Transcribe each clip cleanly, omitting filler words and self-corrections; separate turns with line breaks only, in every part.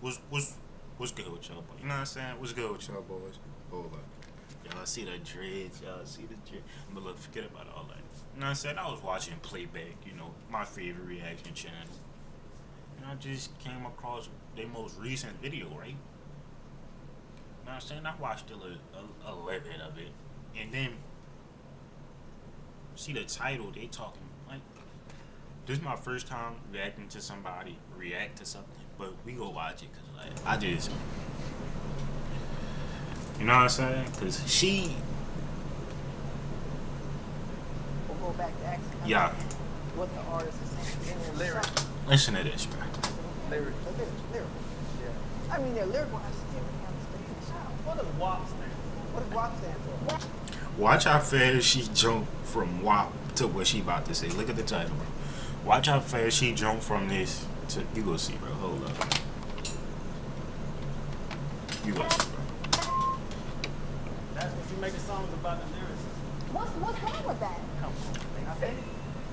What's good with y'all, boys? You know what I'm saying? What's good with y'all, boys? Hold up. Y'all see the dreads? Y'all see the dreads? But look, forget about all that. You know what I'm saying? I was watching Playback, you know, my favorite reaction channel. And I just came across their most recent video, right? You know what I'm saying? I watched a little bit of it. And then, see the title, they talking, like, this is my first time reacting to somebody react to something. But we go watch it, because, like, I just, you know what I'm saying? Because she,
We'll go back to asking
yeah.
what the artist is saying.
Lyric.
Listen to this, bro.
Lyric.
Lyrical. Yeah. I mean, they're lyrical. I still don't understand.
What does WAP stand
What does WAP stand for?
Watch how fast she jumped from WAP to what she about to say. Look at the title, bro. Watch how fast she jumped from this to, you go see, bro. Hold up. You go see, bro.
That's what you make the songs about the lyrics.
What's wrong with that?
Come on. I think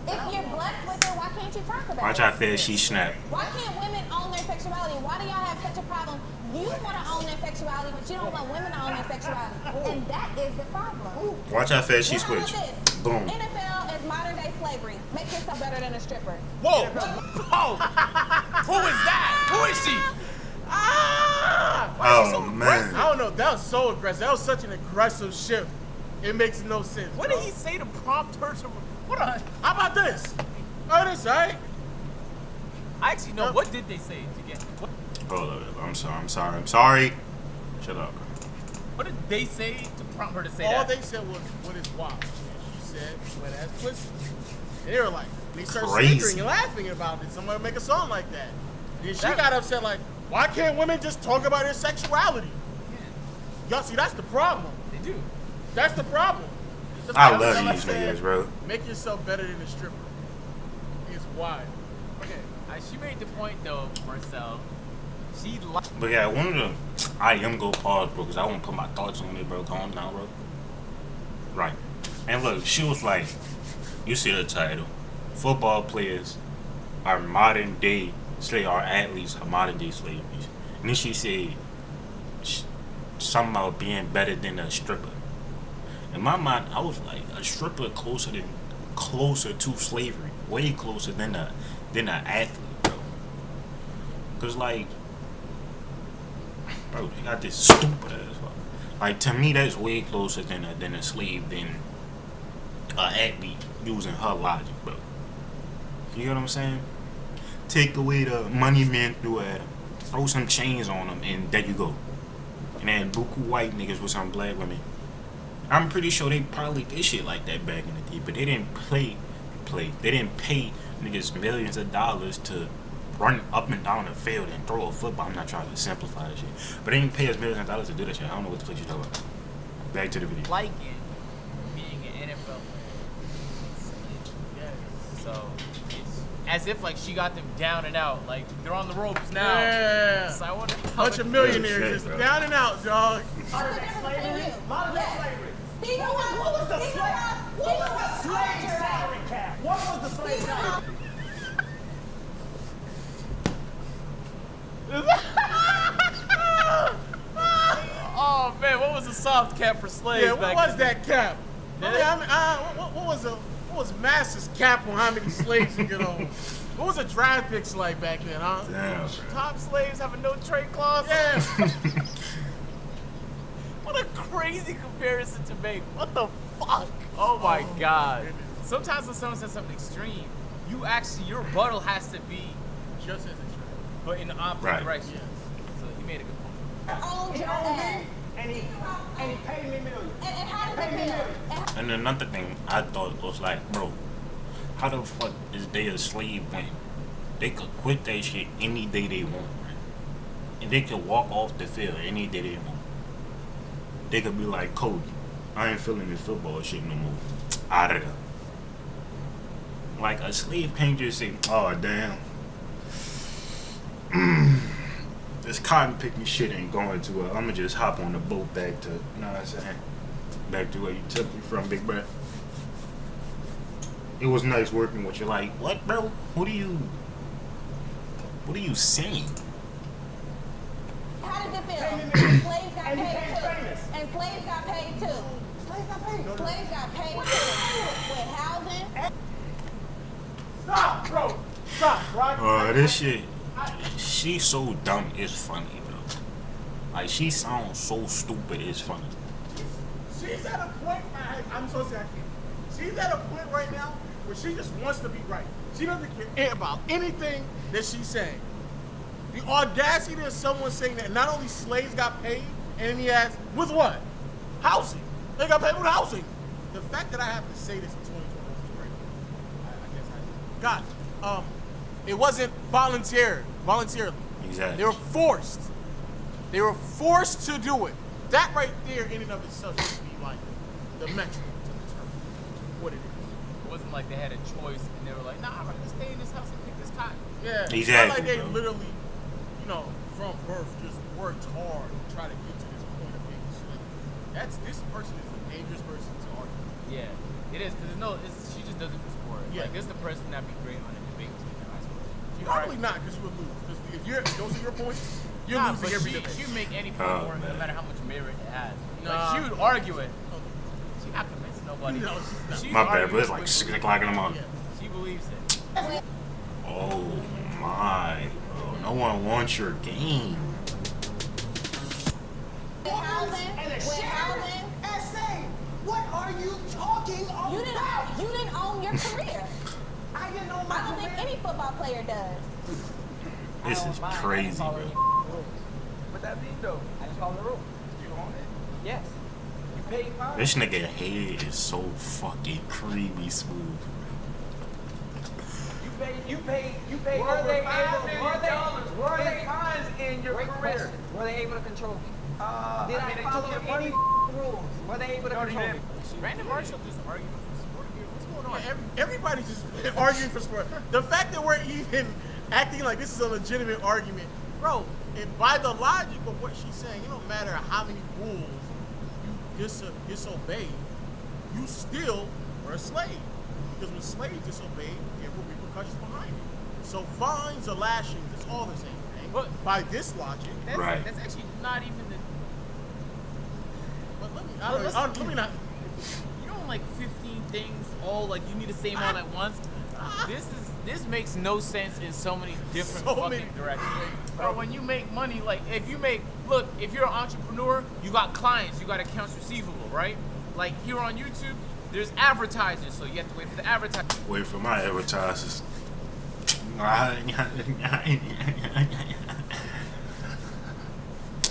If you're blessed with it, why can't you talk about
Watch
it?
how fast she snapped.
Why can't women own their sexuality? Why do y'all have such a problem? You want to own their sexuality, but you don't want women to own their sexuality. And that is the problem.
Watch how fast she
Now, how about
switched.
this?
Boom.
NFL is modern day slavery. Make yourself better than a stripper.
Whoa! Oh! Who is that? Who is she?
Ah!
Oh, man.
I don't know. That was so aggressive. That was such an aggressive shift. It makes no sense.
What
bro.
did he say to prompt her to? What a?
How about this? Oh, this, right?
I actually know. What did they say to get?
Hold up. I'm sorry. Shut up.
What did they say to prompt her to say
All
that?
they said was, what is WAP? And she said, wet ass pussy. And they were like, they started
Crazy.
snickering and laughing about it. Somebody make a song like that. Then she got upset like, why can't women just talk about their sexuality? Y'all see, that's the problem.
They do.
That's the problem.
I
That's
love
what
these
said.
niggas, bro.
Make yourself better than a stripper. It's wild.
Okay. She made the point though, Marcel. She
But yeah, one of the, I am go pause, bro, because I won't put my thoughts on it, bro. Calm down, bro. Right. And look, she was like, you see the title. Football players are modern day our athletes are modern day slaves. And then she said something about being better than a stripper. In my mind, I was like, a stripper closer to slavery, way closer than an athlete, bro. Cause like, bro, they got this stupid ass. Like, to me, that's way closer than a slave than an athlete using her logic, bro. You know what I'm saying? Take away the money men threw at him, throw some chains on him, and there you go. And then buku white niggas with some black women. I'm pretty sure they probably did shit like that back in the day, but they didn't play. They didn't pay niggas millions of dollars to run up and down the field and throw a football. I'm not trying to simplify that shit, but they didn't pay us millions of dollars to do that shit. I don't know what the fuck you talking about. Back to the video.
like it being an NFL player. So it's as if like she got them down and out. Like they're on the ropes now.
Yeah.
So I wonder how
Bunch of
they-
millionaires
Shit,
just
bro.
down and out, dog.
Modern day slavery.
Modern day slavery.
What was the
Slave salary cap. What was the slave salary?
Oh man, what was the soft cap for slaves?
Yeah, what
back
was
then?
that cap? What was Master's cap on how many slaves you get on? What was a draft picks like back then, huh?
Damn, bro.
Top slaves have a no trade clause.
Yeah.
What a crazy comparison to make. What the fuck? Oh my god.
goodness.
Sometimes when someone says something extreme, your rebuttal has to be
Just as extreme.
but in the opposite
Right.
direction.
Yes.
So he made a good point.
owned
He
your
owned
ass.
me, and he paid me millions.
And how does it
Paid me
feel?
millions.
And another thing I thought was like, bro, how the fuck is they a slave when they could quit that shit any day they want, right? And they could walk off the field any day they want. They could be like, Kobe, I ain't feeling this football shit no more. Out of there. Like, a slave can't just say, oh, damn. This cotton picking shit ain't going too well. I'ma just hop on the boat back to, you know what I'm saying? Back to where you took me from, big bro. It was nice working with you. Like, what, bro? What are you saying?
does it feel? Slaves got
And he
paid
became
too.
famous.
And slaves got paid too.
Slaves got paid.
Slaves got paid too. With housing.
Stop, bro. Stop, bro.
This shit, she's so dumb, it's funny, bro. Like, she sounds so stupid, it's funny.
She's at a point, I'm so sad. She's at a point right now where she just wants to be right. She doesn't care about anything that she's saying. The audacity of someone saying that not only slaves got paid, and then he has, with what? Housing. They got paid with housing. The fact that I have to say this in 2021 is great. I guess I God, it wasn't voluntarily.
Exactly.
They were forced. They were forced to do it. That right there in and of itself should be like the metric to determine what it is.
It wasn't like they had a choice and they were like, nah, I'm gonna stay in this house and pick this cotton.
Yeah,
Exactly,
it's not like they
bro.
literally, from birth just worked hard to try to get to this point of being slave. This person is a dangerous person to argue.
Yeah, it is because she just does it for sport.
Yeah.
Like this is the person that be great on a debate team in high school.
Probably not, because you would lose. Because if those are your points, you're
Nah,
losing
but
every
she
debate.
would make any
Oh,
point work, no
man.
matter how much merit it has.
Nah.
Like she would argue it. She's not convincing nobody.
No, she's not.
She's
My bad,
arguing
but it's
it
like
with
6
belief.
o'clock in the morning.
Yeah.
She believes it.
Oh my, bro. No one wants your game.
With housing.
And a
With
shared
housing.
essay. What are you talking about?
You didn't own your career.
I didn't know my
I don't think
career.
any football player does.
This is crazy, bro.
What that mean though? I just follow the rules. You own it? Yes. You pay fine.
This nigga head is so fucking creamy smooth.
You pay
Were
over
they
$5
able-
million
were they-
in fines in your
Great
career.
question. Were they able to control me? Did
I mean,
I
they
follow
took your
any
money.
rules? Were they able to control me?
Brandon Marshall just arguing for sport here. What's going on?
Everybody's just arguing for sport. The fact that we're even acting like this is a legitimate argument, bro, and by the logic of what she's saying, it don't matter how many rules you disobey, you still were a slave. Because when slaves disobey, there were repercussions behind it. So fines or lashings, it's all the same thing.
But-
by this logic,
That's,
Right.
that's actually not even the.
but let me,
Well, listen.
let me not.
You don't like 15 things all like you need to say them all at once. This makes no sense in so many different
So
fucking
many
directions. Bro, when you make money, like if you're an entrepreneur, you got clients, you got accounts receivable, right? Like here on YouTube, there's advertisers, so you have to wait for the advertisers.
Wait for my advertisers.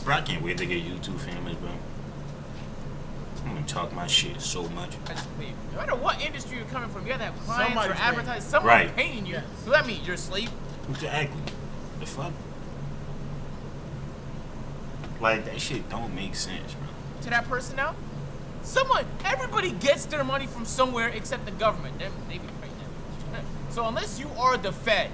Bro, I can't wait to get YouTube famous, bro. I'm gonna talk my shit so much.
Wait, no matter what industry you're coming from, you gotta have clients
Somebody's
or
paying.
advertisers. Someone's
Right.
paying you.
Yes.
So that means you're a slave.
Exactly. The fuck? Like, that shit don't make sense, bro.
To that person now, everybody gets their money from somewhere except the government. They be paying them. So unless you are the Fed,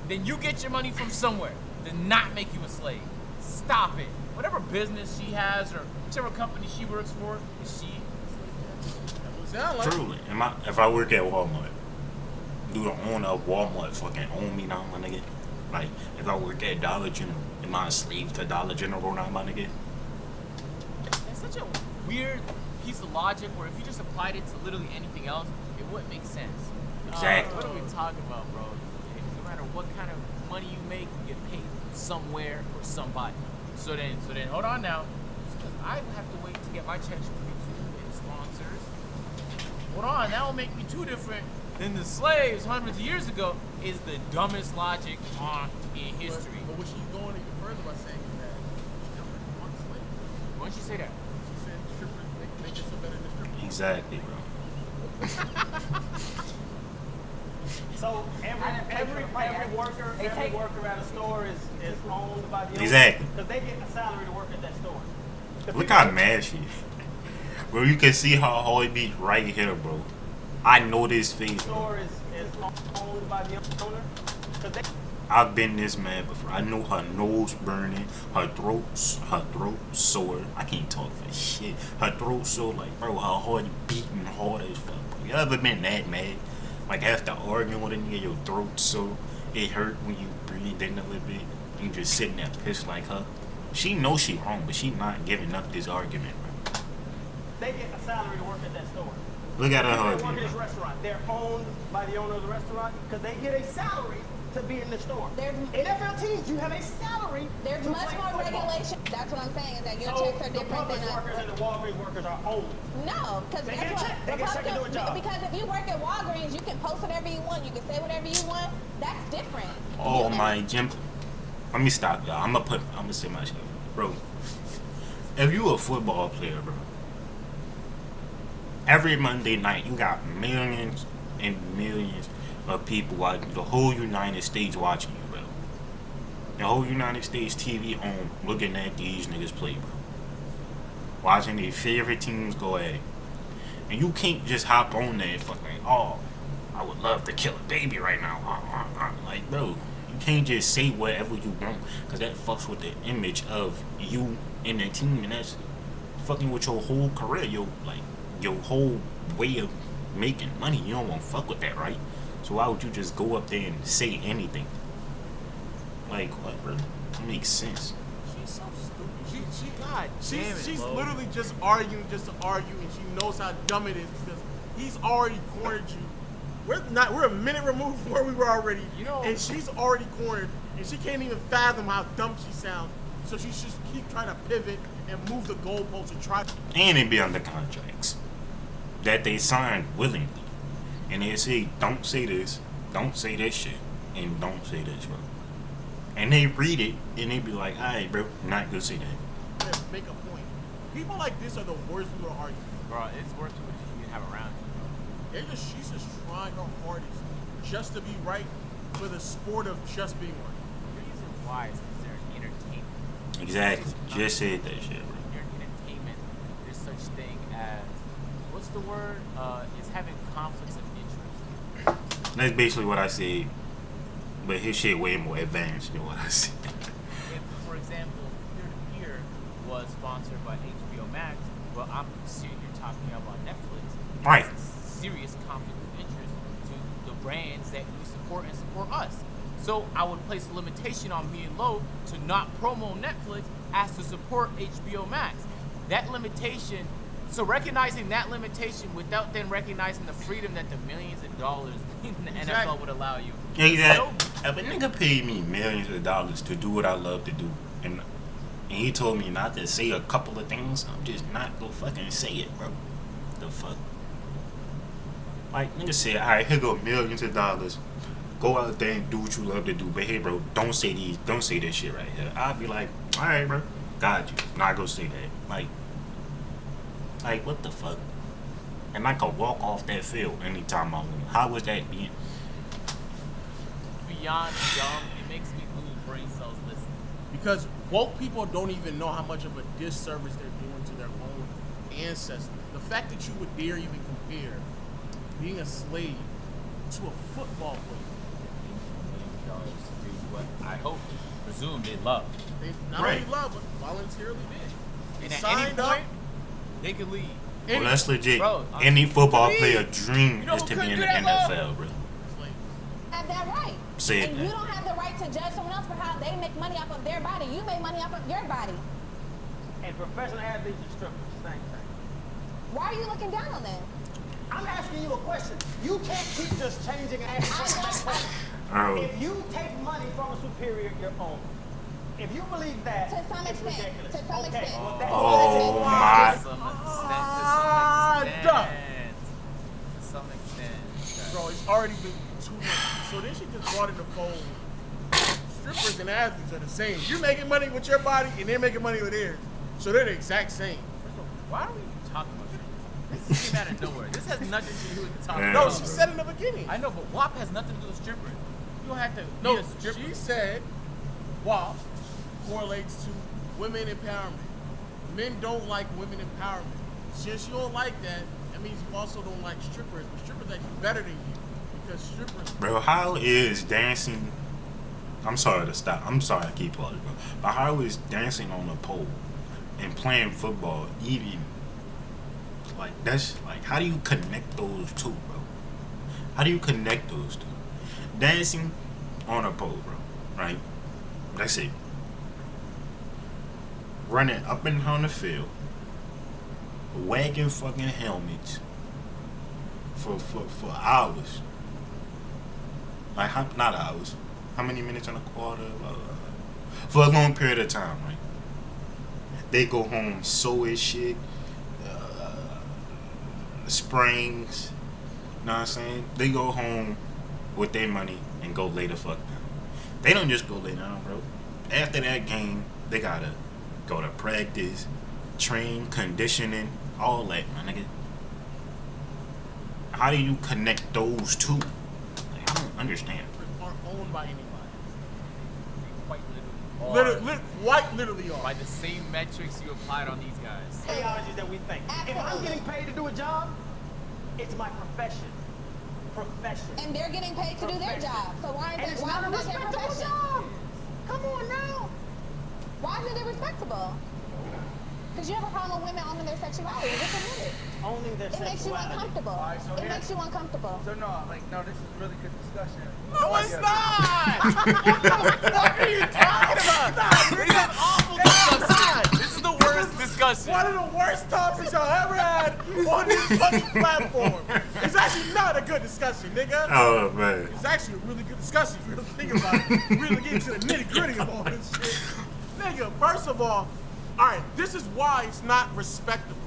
then you get your money from somewhere. Then not make you a slave. Stop it. Whatever business she has or whichever company she works for, is she a slave?
That's what it sound like.
Truly. If I work at Walmart, do the owner of Walmart fucking own me now, my nigga? Like, if I work at Dollar General, am I a slave to Dollar General now, my nigga?
It's such a weird piece of logic where if you just applied it to literally anything else, it wouldn't make sense.
Exactly.
What are we talking about, bro? No matter what kind of money you make, you get paid somewhere or somebody. So then, hold on now. Just because I have to wait to get my checks from YouTube and sponsors. Hold on, that will make me too different than the slaves hundreds of years ago. Is the dumbest logic in history.
But what she's going even further by saying is that she never wants slaves.
Why don't you say that?
She said strippers make it so better than strippers.
Exactly, bro.
So every worker at a store is owned by the owner.
Exactly.
Because they get a salary to work at that store.
Look how mad she is. Bro, you can see her hard beat right here, bro. I know this face,
The
bro.
store is owned by the owner. Because they
I've been this mad before. I know her nose burning, her throat sore. I can't talk for shit. Her throat sore, like, bro, her heart beating hard as fuck, bro. You ever been that mad? Like, after arguing with a nigga, your throat sore, it hurt when you breathe in a little bit. You just sitting there pissed like her. She knows she wrong, but she not giving up this argument, bro.
They get a salary to work at that store.
Look at her
They work
argument,
at this
bro.
restaurant. They're owned by the owner of the restaurant because they get a salary to be in the store. NFL teams, you have a salary.
There's
to
much
play
more
football.
regulation. That's what I'm saying, is that your
So
checks are
the
different
Publix
than
workers and the Walgreens workers are owned.
No, because
They
guess
get a
what?
check. They get a check to do a job.
Because if you work at Walgreens, you can post whatever you want. You can say whatever you want. That's different.
Oh my Jim. Let me stop, y'all. I'm gonna say my shit, bro. If you a football player, bro, every Monday night you got millions and millions of people watching, the whole United States watching you, bro. The whole United States TV on looking at these niggas play, bro. Watching their favorite teams go at it. And you can't just hop on there and fucking, oh, I would love to kill a baby right now. Like, bro, you can't just say whatever you want, because that fucks with the image of you and the team, and that's fucking with your whole career, your whole way of making money. You don't want to fuck with that, right? So why would you just go up there and say anything? Like, what, bro? That makes sense.
She's so stupid. God damn it,
She's
Lo.
literally just arguing just to argue, and she knows how dumb it is because he's already cornered you. We're a minute removed from where we were already,
You know-
and she's already cornered, and she can't even fathom how dumb she sounds. So she should keep trying to pivot and move the goalposts and try.
And they be under contracts that they signed willingly, and they say, don't say this, don't say this shit, and don't say this, bro. And they read it, and they be like, alright, bro, not gonna say that.
to make a point. People like this are the worst people to argue.
Bro, it's worth what you can have around you,
She's just trying her hardest just to be right for the sport of just being right.
bro. The reason why is because they're entertainment.
Exactly. Just said that shit, bro.
You're entertainment. There's such thing as, what's the word? It's having conflicts of interest.
That's basically what I said, but his shit way more advanced than what I said.
If, for example, Peer to Peer was sponsored by HBO Max, well, I'm sitting here talking about Netflix.
Right.
It's a serious conflict of interest to the brands that we support and support us. So I would place a limitation on me and Lo to not promo Netflix as to support HBO Max. That limitation, so recognizing that limitation without then recognizing the freedom that the millions of dollars in the NFL would allow you.
Exactly. If a nigga paid me millions of dollars to do what I love to do, and he told me not to say a couple of things, I'm just not gonna fucking say it, bro. The fuck? Like, nigga said, alright, here go millions of dollars. Go out there and do what you love to do. But hey, bro, don't say this shit right here. I'd be like, alright, bro, got you. Not gonna say that. Like, what the fuck? And I could walk off that field anytime I want. How was that being?
Beyond dumb, it makes me lose brain cells listening.
Because woke people don't even know how much of a disservice they're doing to their own ancestors. The fact that you would dare even compare being a slave to a football player.
$1 million to do what I hope, presume they love.
They not
Right.
only love, but voluntarily did.
And
They
at any
signed up.
point, they could leave.
Well, that's legit.
Bro,
Any football
to me,
player dream
you know
is
who
to be
couldn't
in
do
the
that, love?
NFL, bro.
Slaves.
Have that right.
Said
And
that.
you don't have the right to judge someone else for how they make money off of their body. You make money off of your body.
And professional athletes and strippers, same thing.
Why are you looking down on them?
I'm asking you a question. You can't keep just changing and asking the same question.
Oh,
If you take money from a superior, you're owned. If you believe that,
To some
it's
extent.
ridiculous.
To some
okay,
extent.
well, that's
Oh,
To
my.
some extent.
duh.
To some extent.
Bro, it's already been too much. So then she just brought in the fold. Strippers and athletes are the same. You're making money with your body, and they're making money with theirs. So they're the exact same.
Why are we even talking about this? This came out of nowhere. This has nothing to do with the topic.
Yeah.
No, she said in the beginning.
I know, but WAP has nothing to do with strippers. You don't have to
No,
be a stripper.
she said WAP correlates to women empowerment. Men don't like women empowerment. Since you don't like that, that means you also don't like strippers. But strippers are actually better than you because strippers.
bro, how is dancing? I'm sorry to stop. I'm sorry to keep pausing, bro. But how is dancing on a pole and playing football even? Like, that's like, how do you connect those two, bro? How do you connect those two? Dancing on a pole, bro. Right? That's it. running up and down the field, wagging fucking helmets for hours. Like, not hours. How many minutes in a quarter? For a long period of time, right? They go home sore as shit. Springs. Know what I'm saying? They go home with their money and go lay the fuck down. They don't just go lay down, bro. After that game, they gotta go to practice, train, conditioning, all that, my nigga. How do you connect those two? Like, I don't understand.
Aren't owned by anybody.
Quite literally.
Quite literally are.
By the same metrics you applied on these guys.
Theology that we think. If I'm getting paid to do a job, it's my profession.
And they're getting paid to do their job. So why
And
is
it's
it
not a
their
respectable
profession?
job. Come on now.
Why is it respectable? Because you have a problem with women owning their sexuality. Just admit it.
Owning their
It makes you
sexuality.
uncomfortable.
All right, so
It
here-
makes you uncomfortable.
So no, this is really good discussion.
No, it's not! What are you talking about? This is awful discussion. This is the worst discussion.
One of the worst topics y'all ever had on this fucking platform. It's actually not a good discussion, nigga.
Oh, man.
It's actually a really good discussion if you really think about it. You really get into the nitty gritty of all this shit. Nigga, first of all, alright, this is why it's not respectable.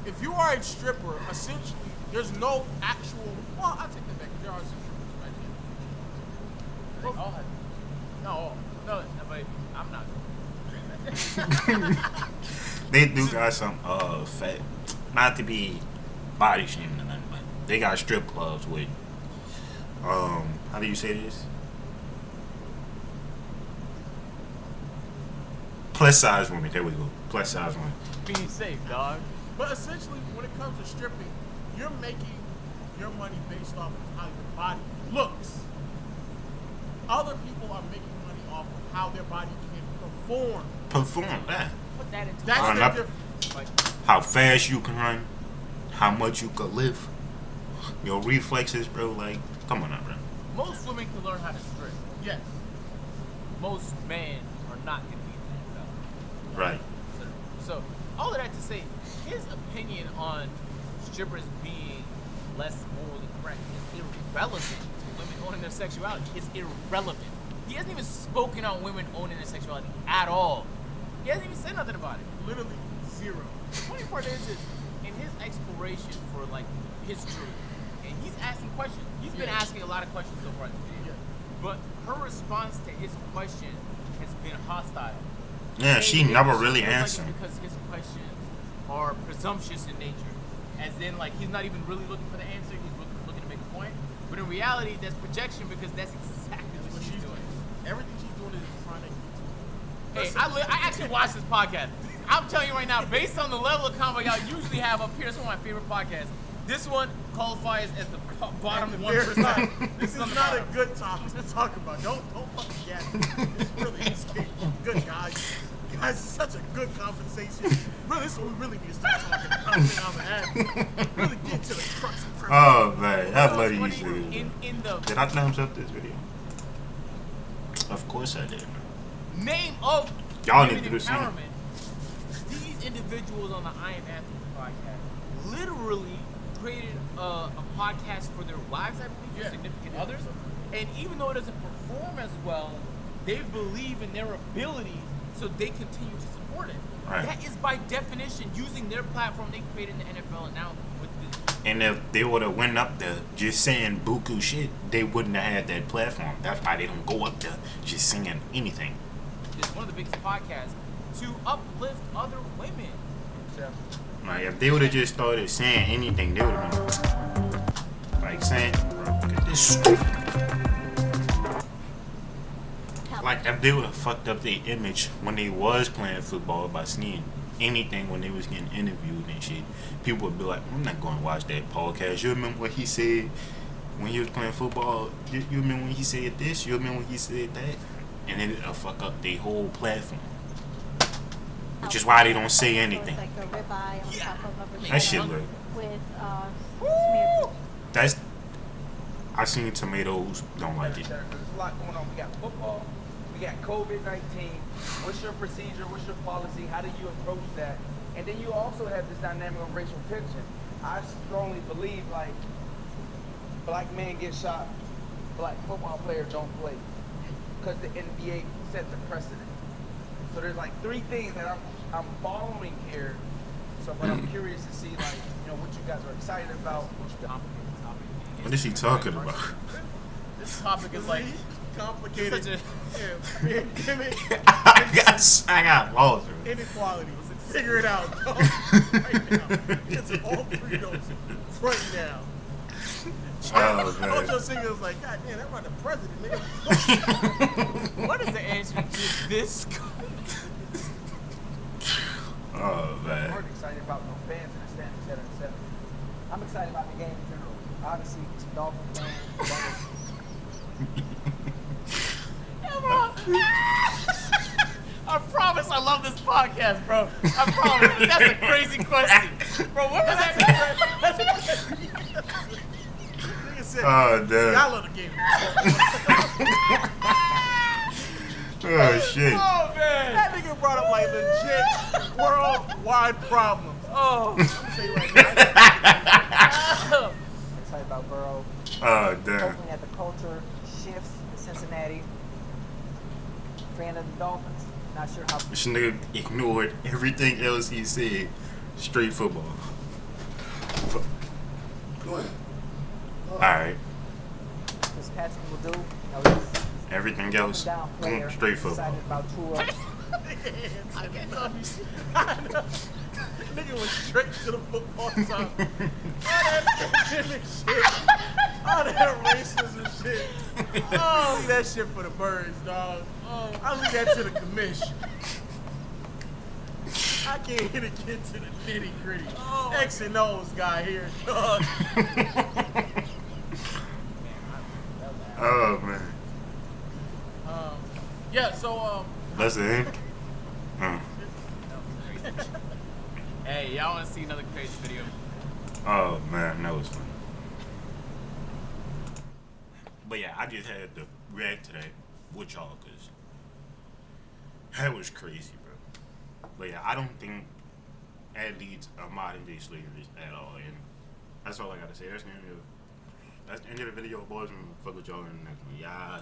If you are a stripper, essentially, there's no actual. Well, I take that back. There are some strippers, right?
They all have- No, but I'm not.
They do got some fat, not to be body shaming or nothing, but they got strip clubs with how do you say this? Plus size women. There we go. Plus size women.
Being safe, dog.
But essentially, when it comes to stripping, you're making your money based off of how your body looks. Other people are making money off of how their body can perform.
Perform that.
Put that into
That's
Run
the
up.
difference.
like,
How fast you can run, how much you can lift, your reflexes, bro. Like, come on now, bro.
most women can learn how to strip.
Yes.
Most men are not going to be that.
Right.
So, all of that to say, his opinion on strippers being less morally correct is irrelevant to women owning their sexuality. It's irrelevant. He hasn't even spoken on women owning their sexuality at all. He hasn't even said nothing about it.
Literally zero.
The funny part is in his exploration for like his truth, and he's asking questions. He's been asking a lot of questions so far in the video. But her response to his question has been hostile.
Yeah, she
And
never
it
really
feels like
answered.
it's because his questions are presumptuous in nature. As in, like, he's not even really looking for the answer, he's looking to make a point. But in reality, that's projection because that's exactly what she's doing.
Everything she's doing is trying to get to.
Hey, I actually watched this podcast. I'm telling you right now, based on the level of combo y'all usually have up here, it's one of my favorite podcasts. This one qualifies as the bottom 1%.
This is
on the
not a
bottom.
good topic to talk about. Don't fucking get it. It's really escaping. Good guys. Guys, it's such a good conversation. Really, this is what we really need to start talking about. Really get to the crux of criminal.
Oh man, I love
What's
these
funny,
videos.
in the
Did I thumbs up this video? Of course I did.
name of
Y'all
women
need to do the same.
empowerment, these individuals on the I Am Athlete podcast literally created a podcast for their wives, I believe,
Yeah.
their significant others. And even though it doesn't perform as well, they believe in their abilities, so they continue to support it.
Right.
That is by definition using their platform they created in the NFL and now with the
And if they would have went up there just saying buku shit, they wouldn't have had that platform. That's why they don't go up there just singing anything.
is one of the biggest podcasts to uplift other women.
Like if they would have just started saying anything, they would have been like saying, bro, look at this stupid. Like if they would have fucked up their image when they was playing football by saying anything when they was getting interviewed and shit, people would be like, I'm not going to watch that podcast. You remember what he said when he was playing football? You remember when he said this? You remember when he said that? And then it'll fuck up their whole platform. Which is why they don't say anything.
Like a ribeye on top of a
That shit
potato
look.
with smeared.
That's. I seen tomatoes. Don't like it.
There's a lot going on. We got football, we
got COVID-19. What's your procedure? What's your policy? How do you approach that? And then you also have this dynamic of racial tension. I strongly believe, like, black men get shot, black football players don't play, because the NBA set the precedent. So there's like 3 things that I'm following here. So, but I'm curious to see, like, what you guys are excited about.
What is he talking about?
This topic is like
complicated.
such
I got lost.
Inequality. Figure it out, dog. Right now. It's all 3 of those. Right now.
Oh, man.
Ocho Cinco was like, God damn, that run the president, nigga.
What is the answer to this?
Oh, man.
We're excited about no fans in the stands, et cetera, et cetera. I'm excited about the game in general. Obviously, Dolphin fans.
I promise I love this podcast, bro. I promise. But that's a crazy question. Bro, what was that?
Nigga said,
Oh, damn.
y'all love the game.
Oh, shit.
Oh, man.
That nigga brought up like legit worldwide problems.
Oh.
I'm gonna say right now.
I'm excited about Burrow.
Oh, damn.
Hoping that the culture shifts in Cincinnati. Fan of the Dolphins. Not sure how.
This nigga ignored everything else he said. Straight football. Alright.
Fitzpatrick will do.
Everything else,
Down player.
straight football.
Excited about Tua.
I nigga went straight to the football side. All that pandemic shit. All that racism shit. Oh, leave that shit for the birds, dog. Oh, I'll leave that to the commission. I can't hit it get to the nitty gritty. X and O's guy here, dog.
Oh, man.
Yeah, so,
That's it.
hey, y'all want to see another crazy video?
Oh, man, that was funny. But yeah, I just had to react to that with y'all because that was crazy, bro. But yeah, I don't think athletes are modern day slavery at all. And that's all I got to say. That's the end of the video, boys. I'm going to fuck with y'all in the next one. Yeah.